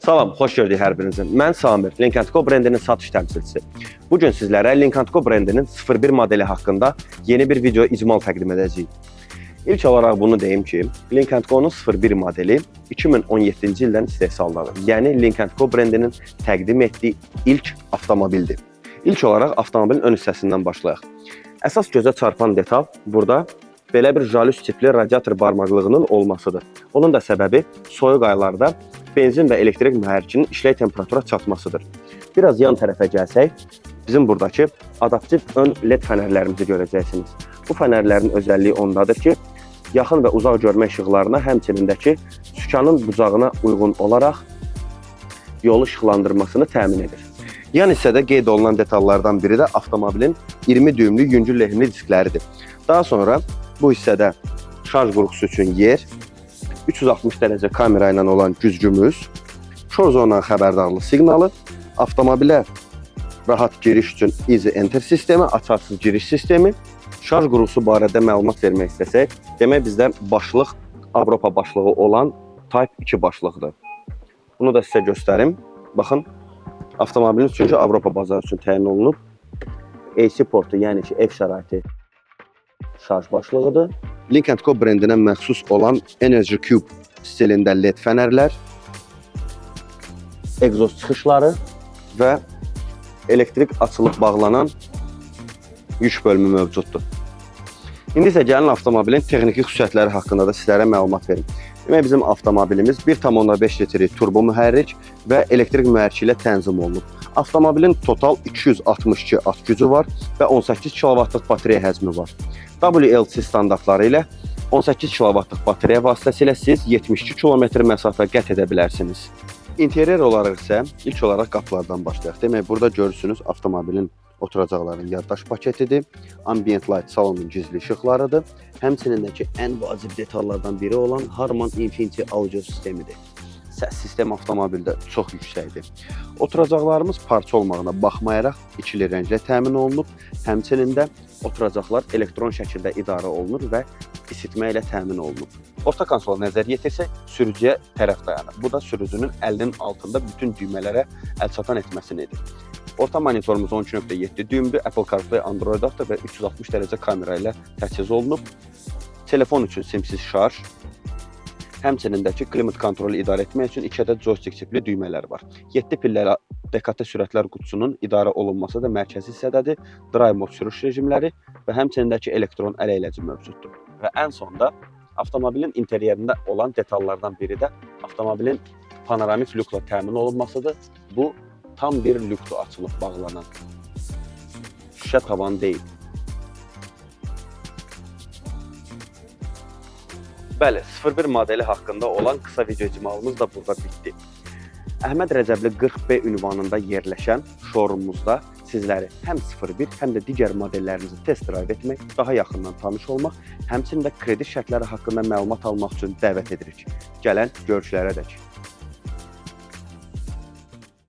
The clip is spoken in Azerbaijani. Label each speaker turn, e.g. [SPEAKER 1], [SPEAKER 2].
[SPEAKER 1] Salam, xoş gördük hər birinizin. Mən Samir, Link & Co brendinin satış təmsilçisi. Bugün sizlərə Link & Co brendinin 01 modeli haqqında yeni bir video icmal təqdim edəcəyik. İlk olaraq bunu deyim ki, Link & Co'nun 01 modeli 2017-ci ildən istehsaldadır. Yəni Link & Co brendinin təqdim etdiyi ilk avtomobildir. İlk olaraq avtomobilin ön hissəsindən başlayaq. Əsas gözə çarpan detal burada belə bir jalüz tipli radiator barmaqlığının olmasıdır. Onun da səbəbi soyuq aylarda benzin və elektrik mühərrikinin işlək temperatura çatmasıdır. Biraz yan tərəfə gəlsək, bizim buradakı adaptiv ön LED fənərlərimizi görəcəksiniz. Bu fənərlərin özəlliyi ondadır ki, yaxın və uzaq görmə işıqlarına, həmçinindəki sükanın bucağına uyğun olaraq yolu işıqlandırmasını təmin edir. Yan hissədə qeyd olunan detallardan biri də avtomobilin 20 düymlü yüngül lehimli diskləridir. Daha sonra bu hissədə şarj qurğusu üçün yer, 360 dərəcə kamera ilə olan güzgümüz, kör zonadan xəbərdarlıq siqnalı, avtomobilə rahat giriş üçün Easy Enter sistemi, açarsız giriş sistemi, şarj qurğusu barədə məlumat vermək istəsək, demək bizdə başlıq Avropa başlığı olan Type 2 başlıqdır. Bunu da sizə göstərim. Baxın, avtomobilin çünki Avropa bazarı üçün təyin olunub. AC portu, yəni ki, ev şəraiti şarj başlığıdır. Link & Co brendinə məxsus olan Energy Cube stilində LED fənərlər, egzoz çıxışları və elektrik açılıb bağlanan yük bölümü mövcuddur. İndi isə gəlin avtomobilin texniki xüsusiyyətləri haqqında da sizlərə məlumat verim. Demək, bizim avtomobilimiz 1,5 litrik turbo mühərrik və elektrik mühərriki ilə tənzim olunub. Avtomobilin total 262 at gücü var və 18 kW-lıq batareya həcmi var. WLC standartları ilə 18 kW-lıq batareya vasitəsilə siz 72 km məsafə qət edə bilərsiniz. İnterior olaraq isə ilk olaraq qapılardan başlayaq. Demək, burada görürsünüz avtomobilin oturacaqların yaddaş paketidir, ambient light salonun gizli işıqlarıdır, həmçinindəki ən vacib detallardan biri olan Harman Infinity audio sistemidir. Səs sistemi avtomobildə çox yüksəkdir. Oturacaqlarımız parça olmağına baxmayaraq ikili rənglə təmin olunub, həmçinində oturacaqlar elektron şəkildə idarə olunur və isitmə ilə təmin olunub. Orta konsola nəzər yetirsək, sürücüyə tərəf dayanır. Bu da sürücünün əlinin altında bütün düymələrə əlçatan etməsini edir. Orta monitorumuz 13.7 düymdür, Apple CarPlay, Android Auto və 360 dərəcə kamera ilə təchiz olunub. Telefon üçün simsiz şarj, həmçinindəki klimat kontrolu idarə etmək üçün 2 ədəd joystick tipli düymələr var. 7 pilləli DKT sürətlər qutusunun idarə olunması da mərkəzi hissədədir, drive mod sürüş rejimləri və həmçinindəki elektron ələyləci mövcuddur. Və ən sonda avtomobilin interyerində olan detallardan biri də avtomobilin panoramik lüklə təmin olunmasıdır. Bu tam bir lükdür açılıb bağlanan. Şüşə tavan deyil. Bəli, 01 modeli haqqında olan qısa video icmalımız da burada bitdi. Əhməd Rəcəbli 40B ünvanında yerləşən showroomumuzda sizləri həm 01, həm də digər modellərinizi test drive etmək, daha yaxından tanış olmaq, həmçinin də kredi şərtləri haqqında məlumat almaq üçün dəvət edirik. Gələn görüşlərədək.